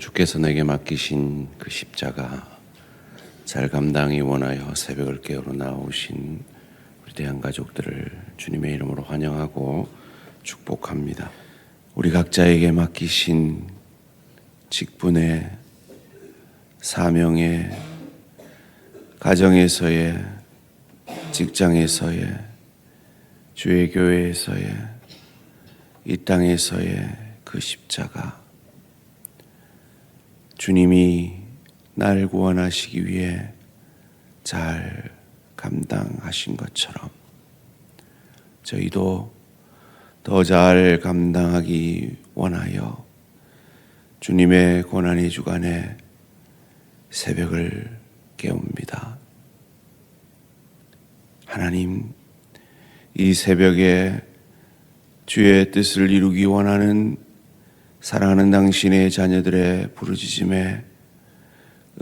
주께서 내게 맡기신 그 십자가 잘 감당이 원하여 새벽을 깨우러 나오신 우리 대한가족들을 주님의 이름으로 환영하고 축복합니다. 우리 각자에게 맡기신 직분의 사명의 가정에서의 직장에서의 주의 교회에서의 이 땅에서의 그 십자가, 주님이 날 구원하시기 위해 잘 감당하신 것처럼 저희도 더 잘 감당하기 원하여 주님의 고난의 주간에 새벽을 깨웁니다. 하나님, 이 새벽에 주의 뜻을 이루기 원하는 사랑하는 당신의 자녀들의 부르짖음에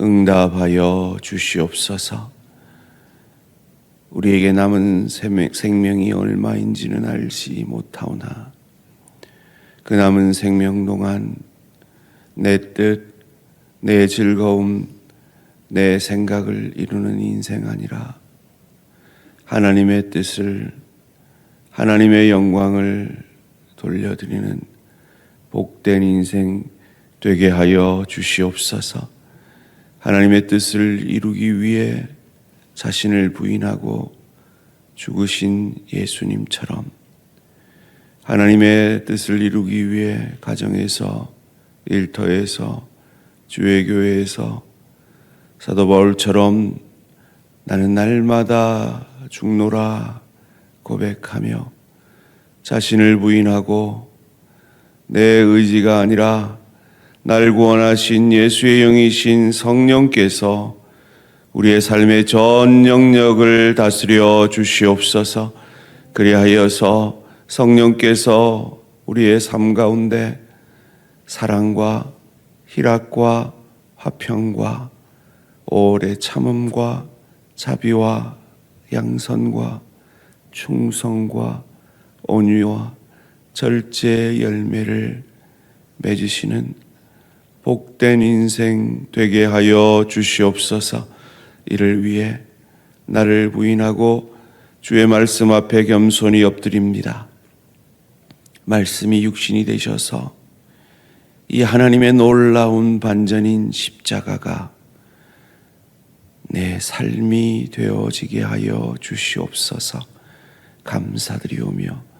응답하여 주시옵소서. 우리에게 남은 생명이 얼마인지는 알지 못하오나 그 남은 생명 동안 내 뜻, 내 즐거움, 내 생각을 이루는 인생 아니라 하나님의 뜻을, 하나님의 영광을 돌려드리는 복된 인생 되게 하여 주시옵소서. 하나님의 뜻을 이루기 위해 자신을 부인하고 죽으신 예수님처럼 하나님의 뜻을 이루기 위해 가정에서, 일터에서, 주의 교회에서 사도 바울처럼 나는 날마다 죽노라 고백하며 자신을 부인하고 내 의지가 아니라 날 구원하신 예수의 영이신 성령께서 우리의 삶의 전 영역을 다스려 주시옵소서. 그리하여서 성령께서 우리의 삶 가운데 사랑과 희락과 화평과 오래 참음과 자비와 양선과 충성과 온유와 절제의 열매를 맺으시는 복된 인생 되게 하여 주시옵소서. 이를 위해 나를 부인하고 주의 말씀 앞에 겸손히 엎드립니다. 말씀이 육신이 되셔서 이 하나님의 놀라운 반전인 십자가가 내 삶이 되어지게 하여 주시옵소서. 감사드리오며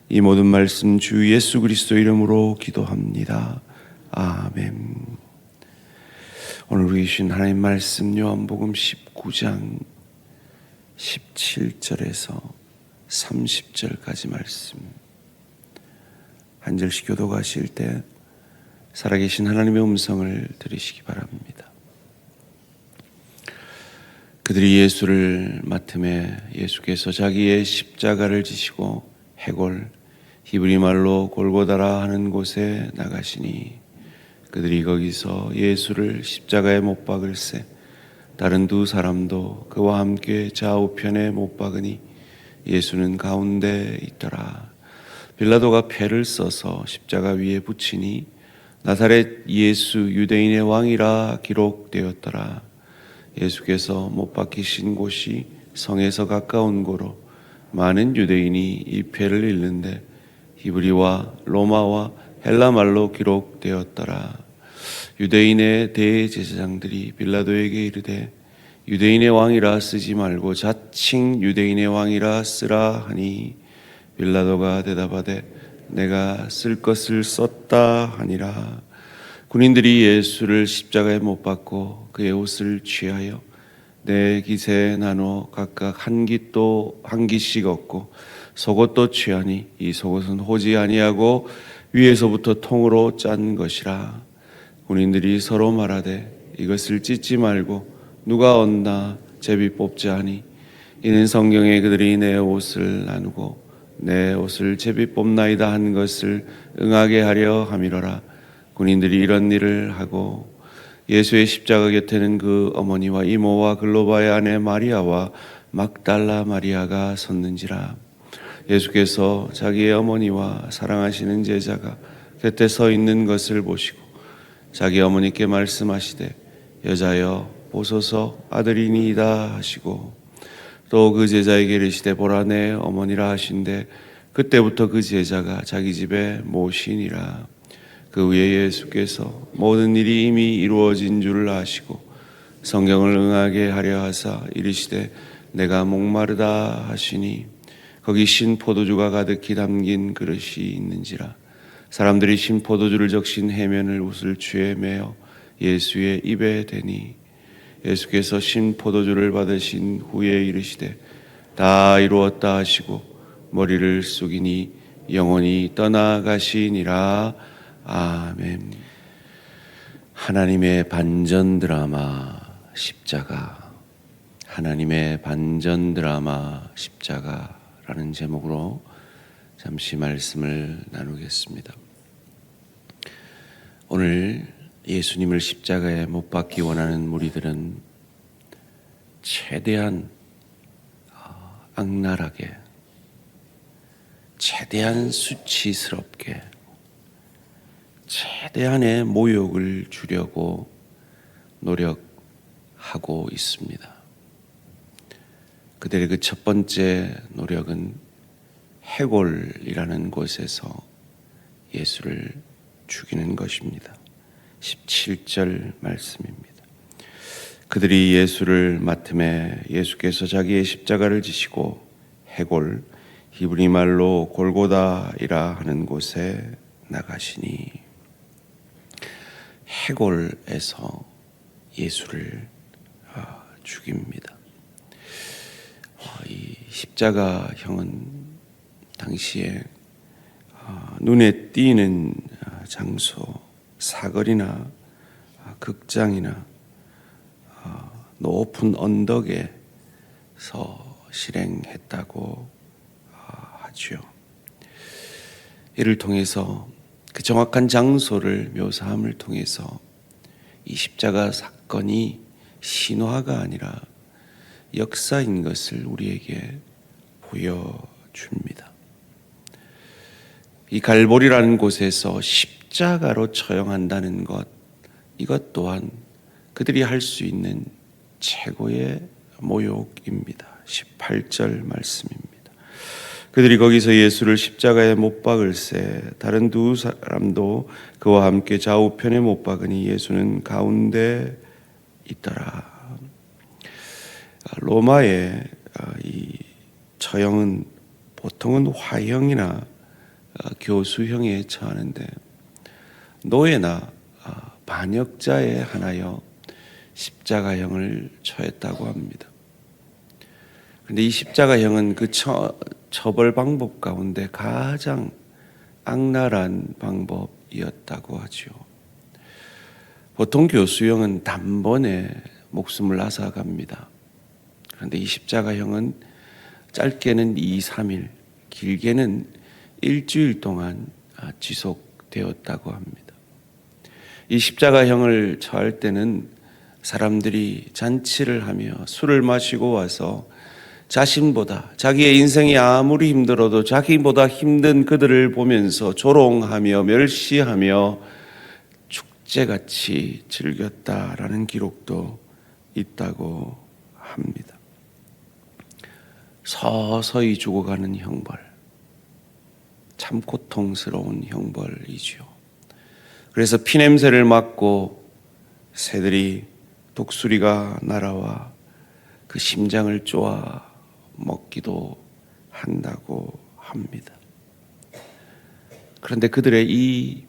이 모든 말씀 주 예수 그리스도 이름으로 기도합니다. 아멘. 오늘 우리 주신 하나님 말씀 요한복음 19장 17절에서 30절까지 말씀, 한 절씩 교독하실 때 살아계신 하나님의 음성을 들으시기 바랍니다. 그들이 예수를 맡음에 예수께서 자기의 십자가를 지시고 해골, 히브리 말로 골고다라 하는 곳에 나가시니 그들이 거기서 예수를 십자가에 못 박을새 다른 두 사람도 그와 함께 좌우편에 못 박으니 예수는 가운데 있더라. 빌라도가 패를 써서 십자가 위에 붙이니 나사렛 예수 유대인의 왕이라 기록되었더라. 예수께서 못 박히신 곳이 성에서 가까운 고로 많은 유대인이 이 패를 읽는데 히브리와 로마와 헬라 말로 기록되었더라. 유대인의 대제사장들이 빌라도에게 이르되 유대인의 왕이라 쓰지 말고 자칭 유대인의 왕이라 쓰라 하니 빌라도가 대답하되 내가 쓸 것을 썼다 하니라. 군인들이 예수를 십자가에 못 박고 그의 옷을 취하여 네 깃에 나누어 각각 한 깃씩 얻고 속옷도 취하니 이 속옷은 호지 아니하고 위에서부터 통으로 짠 것이라. 군인들이 서로 말하되 이것을 찢지 말고 누가 얻나 제비 뽑자 하니 이는 성경에 그들이 내 옷을 나누고 내 옷을 제비 뽑나이다 한 것을 응하게 하려 함이로라. 군인들이 이런 일을 하고 예수의 십자가 곁에는 그 어머니와 이모와 글로바의 아내 마리아와 막달라 마리아가 섰는지라. 예수께서 자기의 어머니와 사랑하시는 제자가 곁에 서 있는 것을 보시고 자기 어머니께 말씀하시되 여자여 보소서 아들이니이다 하시고 또 그 제자에게 이르시되 보라 내 어머니라 하신대 그때부터 그 제자가 자기 집에 모시니라. 그 후에 예수께서 모든 일이 이미 이루어진 줄을 아시고 성경을 응하게 하려 하사 이르시되 내가 목마르다 하시니 거기 신 포도주가 가득히 담긴 그릇이 있는지라. 사람들이 신 포도주를 적신 해면을 웃을 취에 매어 예수의 입에 대니 예수께서 신 포도주를 받으신 후에 이르시되 다 이루었다 하시고 머리를 숙이니 영원히 떠나가시니라. 아멘. 하나님의 반전 드라마 십자가. 하나님의 반전 드라마 십자가라는 제목으로 잠시 말씀을 나누겠습니다. 오늘 예수님을 십자가에 못 박기 원하는 무리들은 최대한 악랄하게, 최대한 수치스럽게, 최대한의 모욕을 주려고 노력하고 있습니다. 그들의 그 첫 번째 노력은 해골이라는 곳에서 예수를 죽이는 것입니다. 17절 말씀입니다. 그들이 예수를 맡음에 예수께서 자기의 십자가를 지시고 해골, 히브리 말로 골고다이라 하는 곳에 나가시니 해골에서 예수를 죽입니다. 이 십자가형은 당시에 눈에 띄는 장소, 사거리나 극장이나 높은 언덕에서 실행했다고 하죠. 이를 통해서 그 정확한 장소를 묘사함을 통해서 이 십자가 사건이 신화가 아니라 역사인 것을 우리에게 보여줍니다. 이 갈보리라는 곳에서 십자가로 처형한다는 것, 이것 또한 그들이 할 수 있는 최고의 모욕입니다. 18절 말씀입니다. 그들이 거기서 예수를 십자가에 못 박을새 다른 두 사람도 그와 함께 좌우편에 못 박으니 예수는 가운데 있더라. 로마의 이 처형은 보통은 화형이나 교수형에 처하는데 노예나 반역자에 한하여 십자가형을 처했다고 합니다. 그런데 이 십자가형은 그 처벌 방법 가운데 가장 악랄한 방법이었다고 하죠. 보통 교수형은 단번에 목숨을 앗아갑니다. 그런데 이 십자가형은 짧게는 2, 3일, 길게는 일주일 동안 지속되었다고 합니다. 이 십자가형을 처할 때는 사람들이 잔치를 하며 술을 마시고 와서 자신보다, 자기의 인생이 아무리 힘들어도 자기보다 힘든 그들을 보면서 조롱하며 멸시하며 축제같이 즐겼다라는 기록도 있다고 합니다. 서서히 죽어가는 형벌, 참 고통스러운 형벌이지요. 그래서 피냄새를 맡고 새들이 독수리가 날아와 그 심장을 쪼아 먹기도 한다고 합니다. 그런데 그들의 이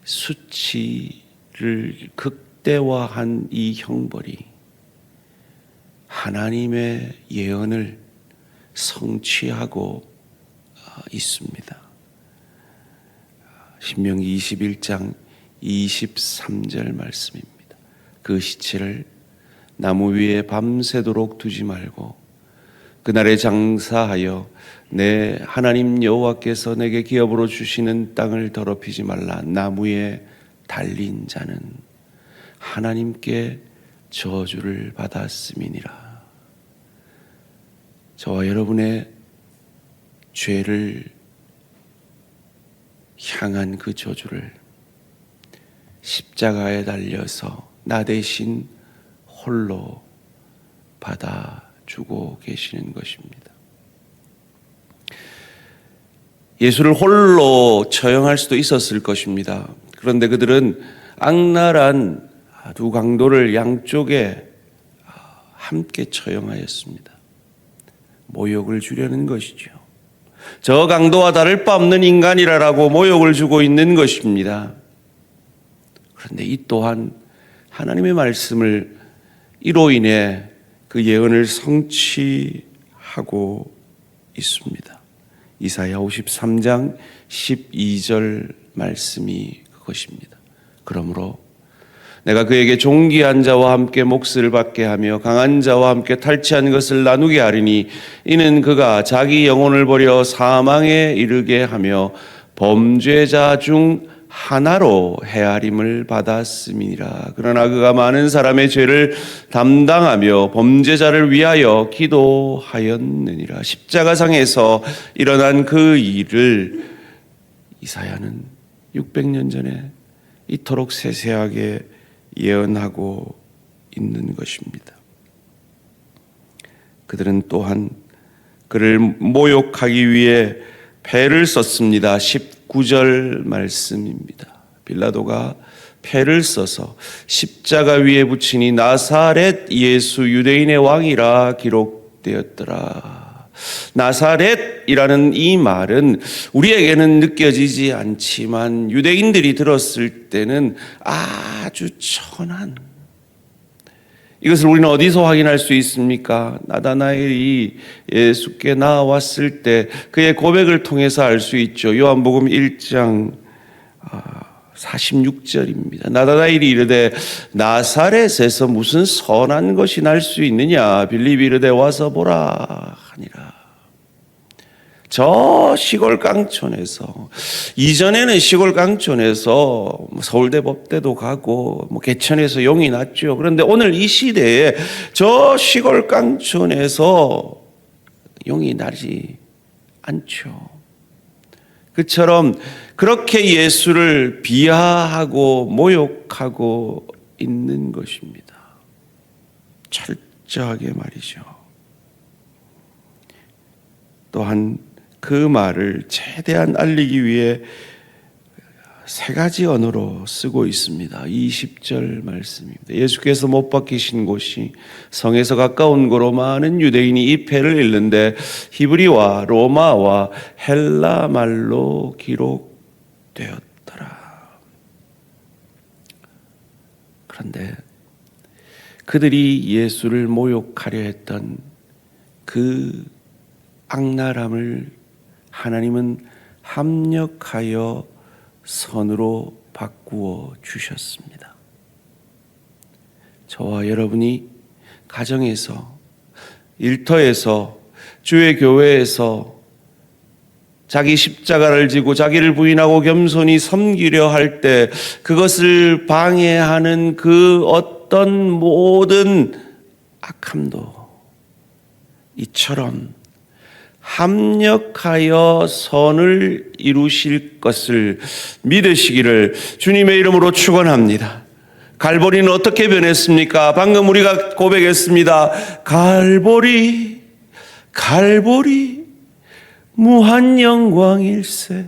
수치를 극대화한 이 형벌이 하나님의 예언을 성취하고 있습니다. 신명기 21장 23절 말씀입니다. 그 시체를 나무 위에 밤새도록 두지 말고 그날에 장사하여 내 하나님 여호와께서 내게 기업으로 주시는 땅을 더럽히지 말라. 나무에 달린 자는 하나님께 저주를 받았음이니라. 저와 여러분의 죄를 향한 그 저주를 십자가에 달려서 나 대신 홀로 받아주고 계시는 것입니다. 예수를 홀로 처형할 수도 있었을 것입니다. 그런데 그들은 악랄한 두 강도를 양쪽에 함께 처형하였습니다. 모욕을 주려는 것이죠. 저 강도와 다를 바 없는 인간이라고 모욕을 주고 있는 것입니다. 그런데 이 또한 하나님의 말씀을 이로 인해 그 예언을 성취하고 있습니다. 이사야 53장 12절 말씀이 그것입니다. 그러므로 내가 그에게 존귀한 자와 함께 몫을 받게 하며 강한 자와 함께 탈취한 것을 나누게 하리니 이는 그가 자기 영혼을 버려 사망에 이르게 하며 범죄자 중 하나로 헤아림을 받았음이니라. 그러나 그가 많은 사람의 죄를 담당하며 범죄자를 위하여 기도하였느니라. 십자가상에서 일어난 그 일을 이사야는 600년 전에 이토록 세세하게 예언하고 있는 것입니다. 그들은 또한 그를 모욕하기 위해 패를 썼습니다. 19절 말씀입니다. 빌라도가 패를 써서 십자가 위에 붙이니 나사렛 예수 유대인의 왕이라 기록되었더라. 나사렛이라는 이 말은 우리에게는 느껴지지 않지만 유대인들이 들었을 때는 아주 천한, 이것을 우리는 어디서 확인할 수 있습니까? 나다나엘이 예수께 나왔을 때 그의 고백을 통해서 알 수 있죠. 요한복음 1장 46절입니다. 나다나엘이 이르되 나사렛에서 무슨 선한 것이 날 수 있느냐? 빌립이 이르되 와서 보라 하니라. 저 시골 깡촌에서, 이전에는 시골 깡촌에서 서울대 법대도 가고 개천에서 용이 났죠. 그런데 오늘 이 시대에 저 시골 깡촌에서 용이 나지 않죠. 그처럼 그렇게 예수를 비하하고 모욕하고 있는 것입니다. 철저하게 말이죠. 또한 그 말을 최대한 알리기 위해 세 가지 언어로 쓰고 있습니다. 20절 말씀입니다. 예수께서 못 박히신 곳이 성에서 가까운 고로 많은 유대인이 이 패를 읽는데 히브리와 로마와 헬라 말로 기록되었더라. 그런데 그들이 예수를 모욕하려 했던 그 악랄함을 하나님은 합력하여 선으로 바꾸어 주셨습니다. 저와 여러분이 가정에서, 일터에서, 주의 교회에서 자기 십자가를 지고 자기를 부인하고 겸손히 섬기려 할 때 그것을 방해하는 그 어떤 모든 악함도 이처럼 합력하여 선을 이루실 것을 믿으시기를 주님의 이름으로 축원합니다. 갈보리는 어떻게 변했습니까? 방금 우리가 고백했습니다. 갈보리 무한 영광일세.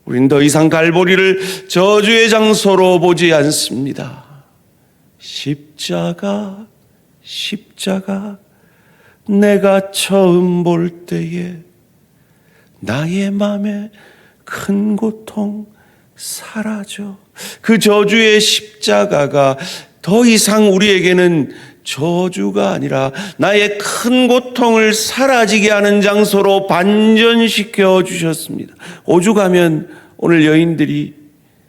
우린 더 이상 갈보리를 저주의 장소로 보지 않습니다. 십자가 내가 처음 볼 때에 나의 마음에 큰 고통 사라져. 그 저주의 십자가가 더 이상 우리에게는 저주가 아니라 나의 큰 고통을 사라지게 하는 장소로 반전시켜 주셨습니다. 오죽하면 오늘 여인들이,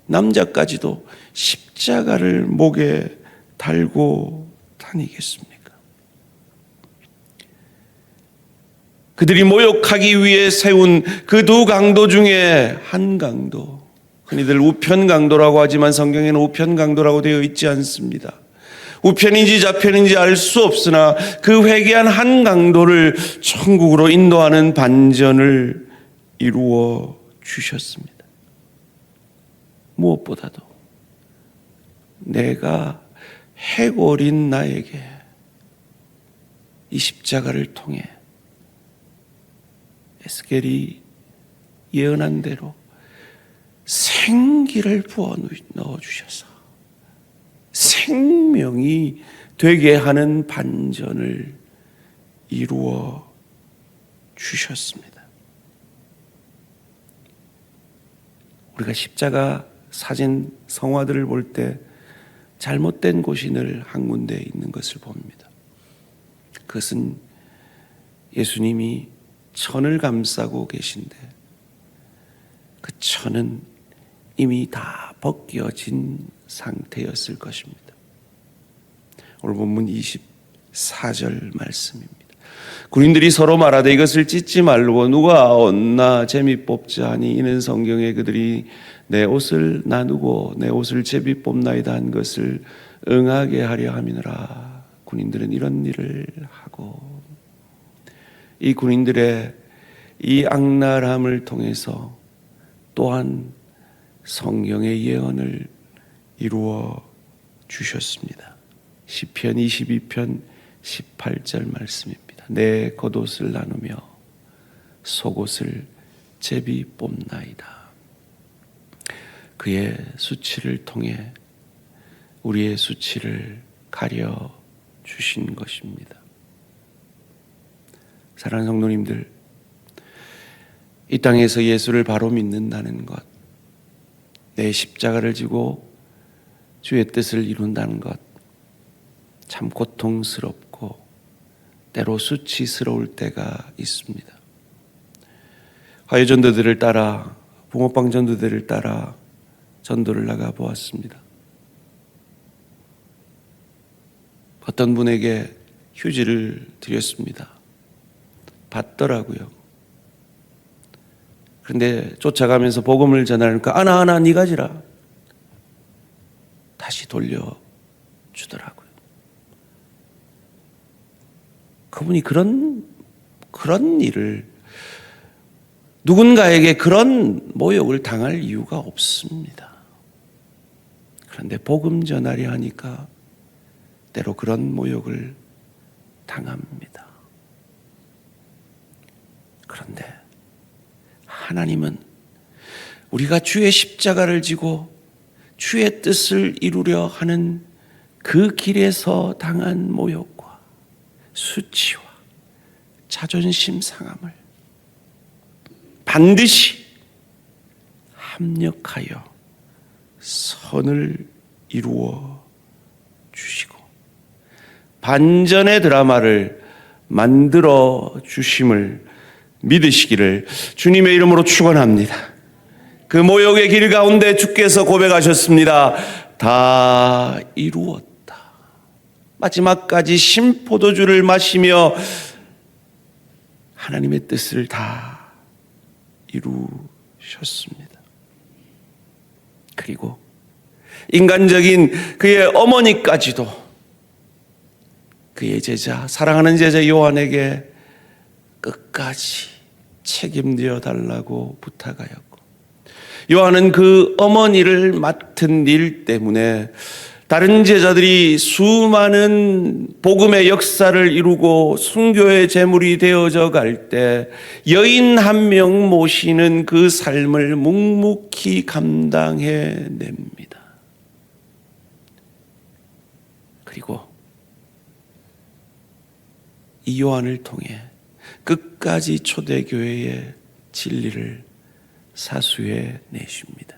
남자까지도 십자가를 목에 달고 다니겠습니까? 그들이 모욕하기 위해 세운 그 두 강도 중에 한 강도, 흔히들 우편 강도라고 하지만 성경에는 우편 강도라고 되어 있지 않습니다. 우편인지 좌편인지 알 수 없으나 그 회개한 한 강도를 천국으로 인도하는 반전을 이루어 주셨습니다. 무엇보다도 내가 해골인 나에게 이 십자가를 통해 에스겔이 예언한 대로 생기를 부어 넣어주셔서 생명이 되게 하는 반전을 이루어 주셨습니다. 우리가 십자가 사진 성화들을 볼 때 잘못된 곳이 늘 한 군데 있는 것을 봅니다. 그것은 예수님이 천을 감싸고 계신데 그 천은 이미 다 벗겨진 상태였을 것입니다. 오늘 본문 24절 말씀입니다. 군인들이 서로 말하되 이것을 찢지 말고 누가 얻나 제비 뽑자 하니 이는 성경에 그들이 내 옷을 나누고 내 옷을 제비 뽑나이다 한 것을 응하게 하려 함이니라. 군인들은 이런 일을 하고 이 군인들의 이 악랄함을 통해서 또한 성경의 예언을 이루어 주셨습니다. 시편 22편 18절 말씀입니다. 내 겉옷을 나누며 속옷을 제비 뽑나이다. 그의 수치를 통해 우리의 수치를 가려 주신 것입니다. 사랑하는 성도님들, 이 땅에서 예수를 바로 믿는다는 것, 내 십자가를 지고 주의 뜻을 이룬다는 것, 참 고통스럽고 때로 수치스러울 때가 있습니다. 화요전도들을 따라, 붕어빵 전도들을 따라 전도를 나가 보았습니다. 어떤 분에게 휴지를 드렸습니다. 받더라고요. 그런데 쫓아가면서 복음을 전하니까 아나 네 가지라 다시 돌려주더라고요. 그분이 그런 일을 누군가에게 그런 모욕을 당할 이유가 없습니다. 그런데 복음 전하려 하니까 때로 그런 모욕을 당합니다. 그런데 하나님은 우리가 주의 십자가를 지고 주의 뜻을 이루려 하는 그 길에서 당한 모욕과 수치와 자존심 상함을 반드시 합력하여 선을 이루어 주시고 반전의 드라마를 만들어 주심을 믿으시기를 주님의 이름으로 축원합니다. 그 모욕의 길 가운데 주께서 고백하셨습니다. 다 이루었다. 마지막까지 신포도주를 마시며 하나님의 뜻을 다 이루셨습니다. 그리고 인간적인 그의 어머니까지도 그의 제자, 사랑하는 제자 요한에게 끝까지 책임져 달라고 부탁하였고, 요한은 그 어머니를 맡은 일 때문에 다른 제자들이 수많은 복음의 역사를 이루고 순교의 제물이 되어져 갈 때 여인 한 명 모시는 그 삶을 묵묵히 감당해 냅니다. 그리고 이 요한을 통해 끝까지 초대교회의 진리를 사수해 내십니다.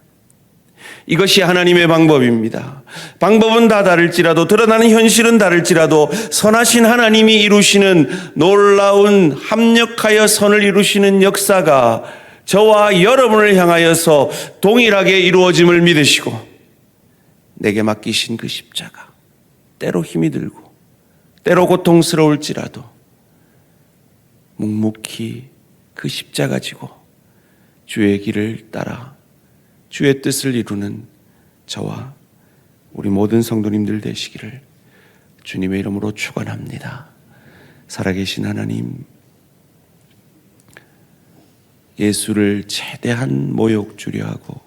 이것이 하나님의 방법입니다. 방법은 다 다를지라도, 드러나는 현실은 다를지라도 선하신 하나님이 이루시는 놀라운 합력하여 선을 이루시는 역사가 저와 여러분을 향하여서 동일하게 이루어짐을 믿으시고 내게 맡기신 그 십자가, 때로 힘이 들고 때로 고통스러울지라도 묵묵히 그 십자가 지고 주의 길을 따라 주의 뜻을 이루는 저와 우리 모든 성도님들 되시기를 주님의 이름으로 축원합니다. 살아계신 하나님, 예수를 최대한 모욕 주려 하고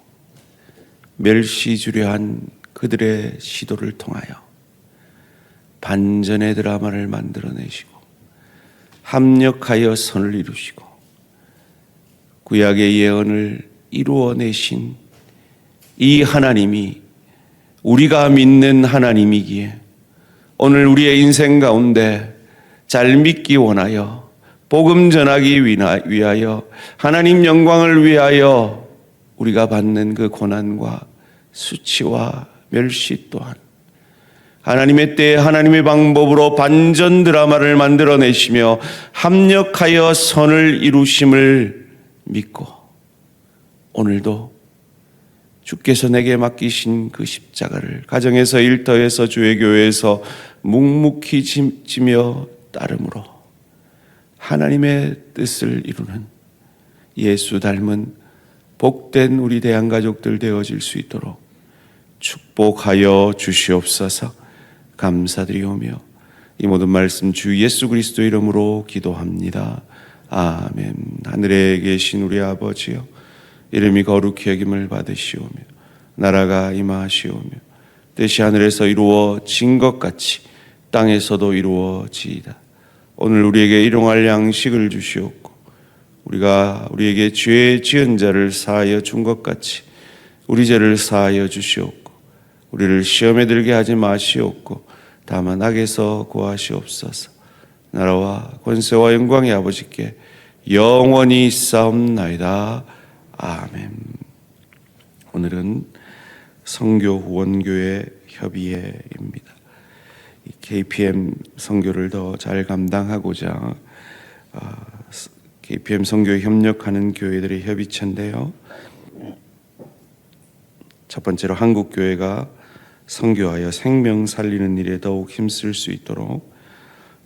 멸시 주려 한 그들의 시도를 통하여 반전의 드라마를 만들어내시고 합력하여 선을 이루시고 구약의 예언을 이루어내신 이 하나님이 우리가 믿는 하나님이기에 오늘 우리의 인생 가운데 잘 믿기 원하여 복음 전하기 위하여 하나님 영광을 위하여 우리가 받는 그 고난과 수치와 멸시 또한 하나님의 때에 하나님의 방법으로 반전 드라마를 만들어내시며 합력하여 선을 이루심을 믿고 오늘도 주께서 내게 맡기신 그 십자가를 가정에서 일터에서 주의 교회에서 묵묵히 지며 따름으로 하나님의 뜻을 이루는 예수 닮은 복된 우리 대한가족들 되어질 수 있도록 축복하여 주시옵소서. 감사드리오며 이 모든 말씀 주 예수 그리스도 이름으로 기도합니다. 아멘. 하늘에 계신 우리 아버지여, 이름이 거룩히 여김을 받으시오며 나라가 임하시오며 뜻이 하늘에서 이루어진 것 같이 땅에서도 이루어지이다. 오늘 우리에게 일용할 양식을 주시옵고 우리가 우리에게 죄 지은 자를 사하여 준 것 같이 우리 죄를 사하여 주시옵고 우리를 시험에 들게 하지 마시옵고 다만 악에서 구하시옵소서. 나라와 권세와 영광의 아버지께 영원히 있사옵나이다. 아멘. 오늘은 선교 후원교회 협의회입니다. KPM 선교를 더 잘 감당하고자 KPM 선교에 협력하는 교회들의 협의체인데요. 첫 번째로 한국교회가 선교하여 생명 살리는 일에 더욱 힘쓸 수 있도록,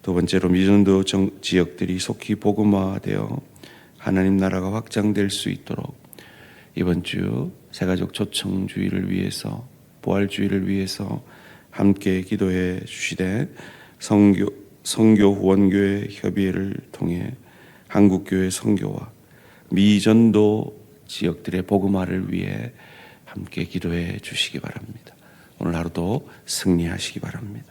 두 번째로 미전도 지역들이 속히 복음화되어 하나님 나라가 확장될 수 있도록 이번 주 새가족 초청주의를 위해서, 부활주의를 위해서 함께 기도해 주시되 선교 후원교회 협의회를 통해 한국교회 선교와 미전도 지역들의 복음화를 위해 함께 기도해 주시기 바랍니다. 오늘 하루도 승리하시기 바랍니다.